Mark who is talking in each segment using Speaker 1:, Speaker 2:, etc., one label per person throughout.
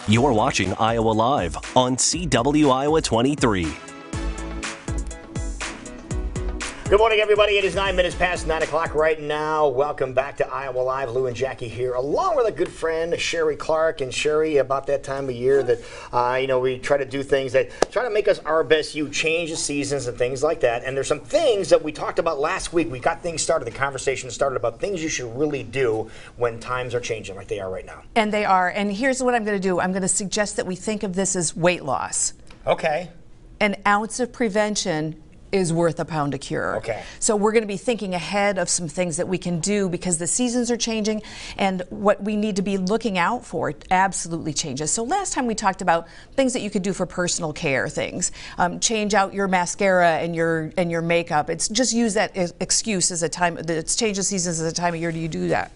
Speaker 1: You're watching Iowa Live on CW Iowa 23.
Speaker 2: Good morning, everybody. It is 9 minutes past 9 o'clock right now. Welcome back to Iowa Live. Lou and Jackie here, along with a good friend, Sheree Clark. And Sheree, about that time of year that, we try to do things that try to make us our best you, change the seasons and things like that. And there's some things that we talked about last week. We got things started, the conversation started about things you should really do when times are changing like they are right now.
Speaker 3: And they are. And here's what I'm going to do. I'm going to suggest that we think of this as weight loss.
Speaker 2: Okay.
Speaker 3: An ounce of prevention is worth a pound of cure.
Speaker 2: Okay.
Speaker 3: So we're going to be thinking ahead of some things that we can do because the seasons are changing and what we need to be looking out for absolutely changes. So last time we talked about things that you could do for personal care things. Change out your mascara and your makeup. It's just use that excuse as a time, it's change the seasons as a time of year do you do that.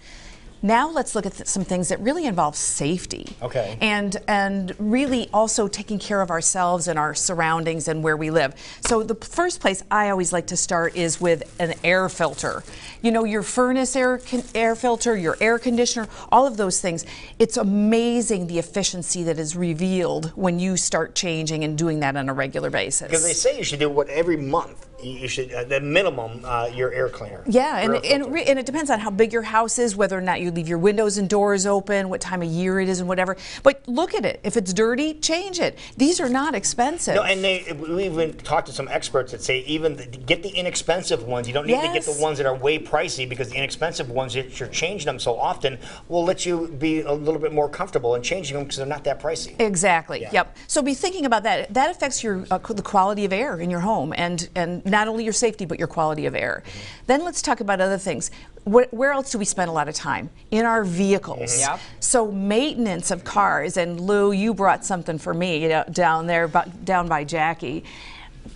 Speaker 3: Now let's look at some things that really involve safety.
Speaker 2: Okay.
Speaker 3: And really also taking care of ourselves and our surroundings and where we live. So the first place I always like to start is with an air filter. You know, your furnace air filter, your air conditioner, all of those things. It's amazing the efficiency that is revealed when you start changing and doing that on a regular basis.
Speaker 2: Because they say you should do it every month. You should, the minimum, your air cleaner.
Speaker 3: Yeah, and it depends on how big your house is, whether or not you leave your windows and doors open, what time of year it is and whatever. But look at it. If it's dirty, change it. These are not expensive.
Speaker 2: No, and we even talked to some experts that say even get the inexpensive ones. You don't need to get the ones that are way pricey because the inexpensive ones, if you're changing them so often, will let you be a little bit more comfortable in changing them because they're not that pricey.
Speaker 3: Exactly.
Speaker 2: Yeah.
Speaker 3: Yep. So be thinking about that. That affects your the quality of air in your home and not only your safety but your quality of air. Mm-hmm. Then let's talk about other things. Where else do we spend a lot of time? In our vehicles.
Speaker 2: Mm-hmm.
Speaker 3: Yep. So maintenance of cars, and Lou, you brought something for me down there, down by Jackie.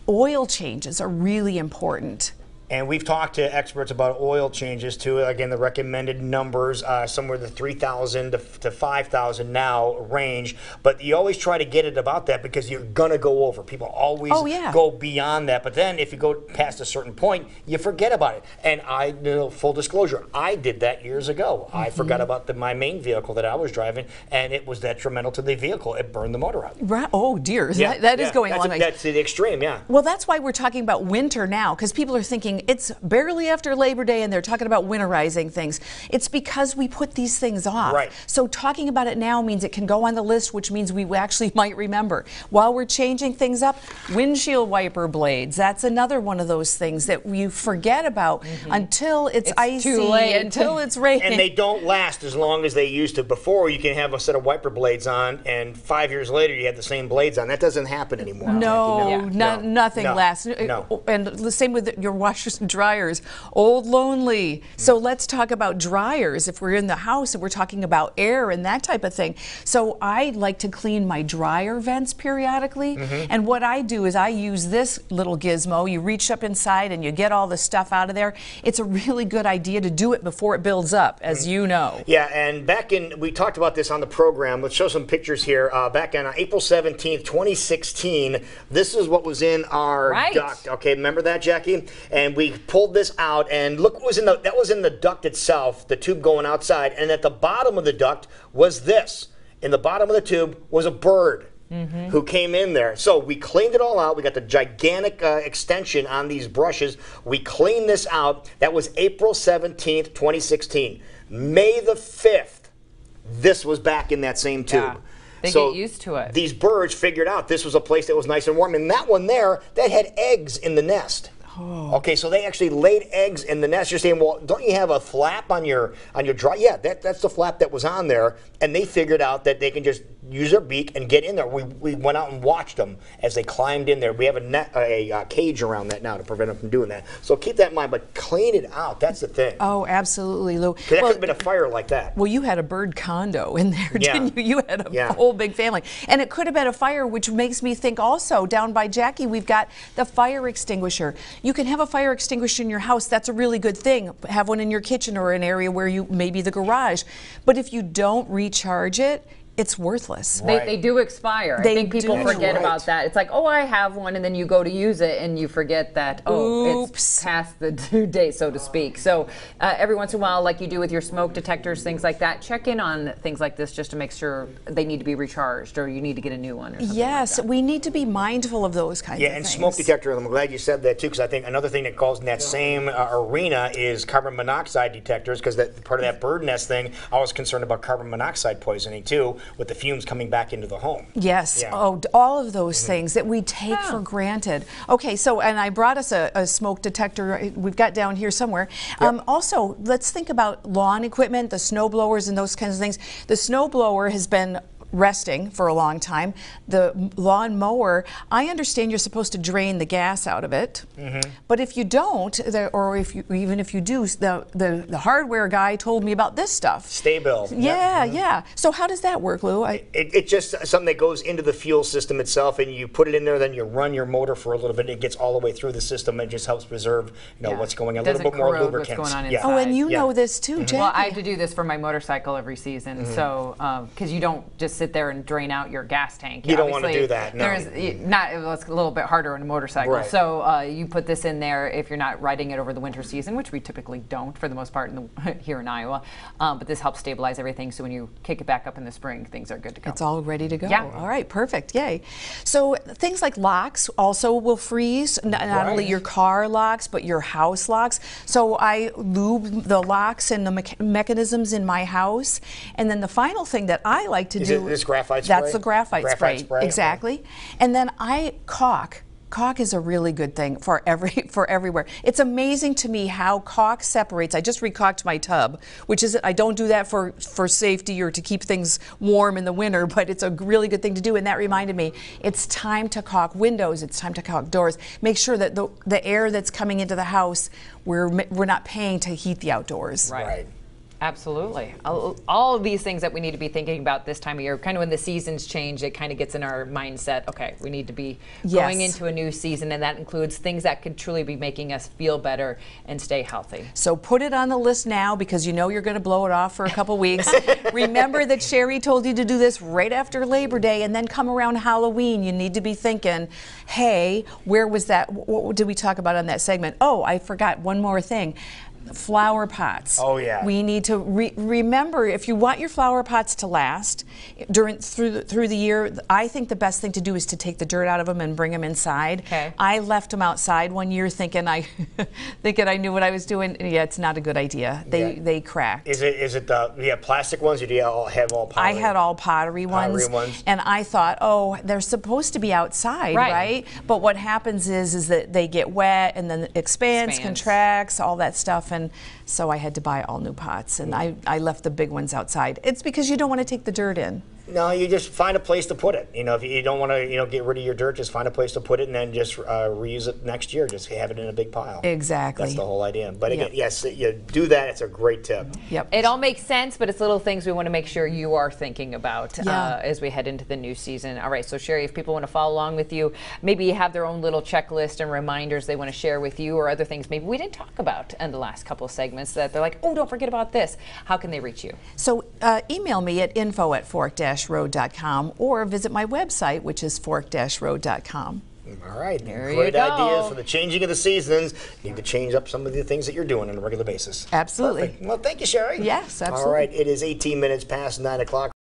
Speaker 3: Oil changes are really important.
Speaker 2: And we've talked to experts about oil changes too. Again, the recommended numbers somewhere the 3,000 to 5,000 now range. But you always try to get it about that because you're gonna go over. People always go beyond that. But then if you go past a certain point, you forget about it. And full disclosure, I did that years ago. Mm-hmm. I forgot about my main vehicle that I was driving, and it was detrimental to the vehicle. It burned the motor out.
Speaker 3: Right. Oh dear, that is going on.
Speaker 2: That's the extreme, yeah.
Speaker 3: Well, that's why we're talking about winter now, because people are thinking it's barely after Labor Day and they're talking about winterizing things. It's because we put these things off.
Speaker 2: Right.
Speaker 3: So talking about it now means it can go on the list, which means we actually might remember. While we're changing things up, windshield wiper blades, that's another one of those things that you forget about until it's icy,
Speaker 4: too late.
Speaker 3: until it's raining.
Speaker 2: And they don't last as long as they used to. Before, you can have a set of wiper blades on, and 5 years later, you have the same blades on. That doesn't happen anymore.
Speaker 3: Nothing lasts.
Speaker 2: No.
Speaker 3: And the same with your washers and dryers. Old lonely. So let's talk about dryers if we're in the house and we're talking about air and that type of thing. So I like to clean my dryer vents periodically. And what I do is I use this little gizmo. You reach up inside and you get all the stuff out of there. It's a really good idea to do it before it builds up, as you know.
Speaker 2: Yeah, and we talked about this on the program. Let's show some pictures here. Back on April 17th, 2016, this is what was in our duct. Okay, remember that, Jackie? And we pulled this out, and look what was in that was in the duct itself, the tube going outside, and at the bottom of the duct was this. In the bottom of the tube was a bird who came in there. So we cleaned it all out. We got the gigantic extension on these brushes. We cleaned this out. That was April 17th, 2016. May the 5th, this was back in that same tube.
Speaker 4: Yeah. They get used to it.
Speaker 2: These birds figured out this was a place that was nice and warm, and that one there, that had eggs in the nest. Oh. Okay, so they actually laid eggs in the nest. You're saying, well, don't you have a flap on your dry? Yeah, that's the flap that was on there, and they figured out that they can just use their beak and get in there. We went out and watched them as they climbed in there. We have a cage around that now to prevent them from doing that. So keep that in mind, but clean it out. That's the thing.
Speaker 3: Oh, absolutely, Lou.
Speaker 2: That could have been a fire like that.
Speaker 3: Well, you had a bird condo in there, didn't you? You had a whole big family. And it could have been a fire, which makes me think also, down by Jackie, we've got the fire extinguisher. You can have a fire extinguisher in your house. That's a really good thing. Have one in your kitchen or an area where maybe the garage. But if you don't recharge it, it's worthless.
Speaker 4: Right. They do expire. I think people forget about that. It's like, oh, I have one, and then you go to use it, and you forget that, it's past the due date, so to speak. So every once in a while, like you do with your smoke detectors, things like that, check in on things like this just to make sure they need to be recharged or you need to get a new one or something
Speaker 3: Yes,
Speaker 4: like that.
Speaker 3: We need to be mindful of those kinds of things.
Speaker 2: Yeah, and smoke detector, I'm glad you said that too, because I think another thing that falls in that same arena is carbon monoxide detectors, because that part of that bird nest thing, I was concerned about carbon monoxide poisoning too, with the fumes coming back into the home.
Speaker 3: Yes, all of those things that we take for granted. Okay, so, and I brought us a smoke detector, we've got down here somewhere. Also, let's think about lawn equipment, the snow blowers and those kinds of things. The snow blower has been resting for a long time. The lawn mower, I understand you're supposed to drain the gas out of it, but if you don't, or even if you do, the hardware guy told me about this stuff.
Speaker 2: Stay-bill.
Speaker 3: Yeah. So how does that work, Lou?
Speaker 2: It's just something that goes into the fuel system itself, and you put it in there, then you run your motor for a little bit, and it gets all the way through the system, and just helps preserve, what's going on, a little bit more lubricants.
Speaker 4: What's going on inside.
Speaker 3: Oh, and you know this too, Jackie.
Speaker 4: Well, I have to do this for my motorcycle every season, so because you don't just sit there and drain out your gas tank.
Speaker 2: You don't want to do that, no.
Speaker 4: It's a little bit harder on a motorcycle.
Speaker 2: Right.
Speaker 4: So you put this in there if you're not riding it over the winter season, which we typically don't for the most part here in Iowa. But this helps stabilize everything, so when you kick it back up in the spring, things are good to go.
Speaker 3: It's all ready to go.
Speaker 4: Yeah.
Speaker 3: All right, perfect. Yay. So things like locks also will freeze, not only your car locks, but your house locks. So I lube the locks and the mechanisms in my house. And then the final thing that I like to do...
Speaker 2: Is it this graphite spray?
Speaker 3: That's the graphite spray. Exactly. And then I caulk. Caulk is a really good thing for everywhere. It's amazing to me how caulk separates. I just recaulked my tub, which is, I don't do that for safety or to keep things warm in the winter, but it's a really good thing to do. And that reminded me, it's time to caulk windows. It's time to caulk doors. Make sure that the air that's coming into the house, we're not paying to heat the outdoors.
Speaker 4: Right. Absolutely. All of these things that we need to be thinking about this time of year, kind of when the seasons change, it kind of gets in our mindset, okay, we need to be going into a new season, and that includes things that could truly be making us feel better and stay healthy.
Speaker 3: So put it on the list now, because you know you're going to blow it off for a couple weeks. Remember that Sheree told you to do this right after Labor Day, and then come around Halloween, you need to be thinking, hey, where was that? What did we talk about on that segment? Oh, I forgot one more thing. Flower pots.
Speaker 2: Oh yeah.
Speaker 3: We need to remember, if you want your flower pots to last through the year, I think the best thing to do is to take the dirt out of them and bring them inside.
Speaker 4: Okay.
Speaker 3: I left them outside one year thinking I knew what I was doing. Yeah, it's not a good idea. They cracked.
Speaker 2: Is it the plastic ones, or do you all have all pottery?
Speaker 3: I had all pottery ones. And I thought, oh, they're supposed to be outside, right? But what happens is that they get wet and then it expands, contracts, all that stuff. And so I had to buy all new pots, and I left the big ones outside. It's because you don't want to take the dirt in.
Speaker 2: No, you just find a place to put it. If you don't want to, get rid of your dirt, just find a place to put it, and then just reuse it next year. Just have it in a big pile.
Speaker 3: Exactly.
Speaker 2: That's the whole idea. But again, yes, you do that. It's a great tip.
Speaker 3: Yep.
Speaker 4: It all makes sense, but it's little things we want to make sure you are thinking about as we head into the new season. All right, so Sheree, if people want to follow along with you, maybe have their own little checklist and reminders they want to share with you, or other things maybe we didn't talk about in the last couple of segments that they're like, oh, don't forget about this. How can they reach you?
Speaker 3: So email me at info@fork-road.com, or visit my website, which is fork-road.com.
Speaker 2: All right,
Speaker 4: great
Speaker 2: ideas for the changing of the seasons. You need to change up some of the things that you're doing on a regular basis.
Speaker 3: Absolutely.
Speaker 2: Perfect. Well, thank you, Sheree.
Speaker 3: Yes, absolutely.
Speaker 2: All right, it is 18 minutes past 9 o'clock.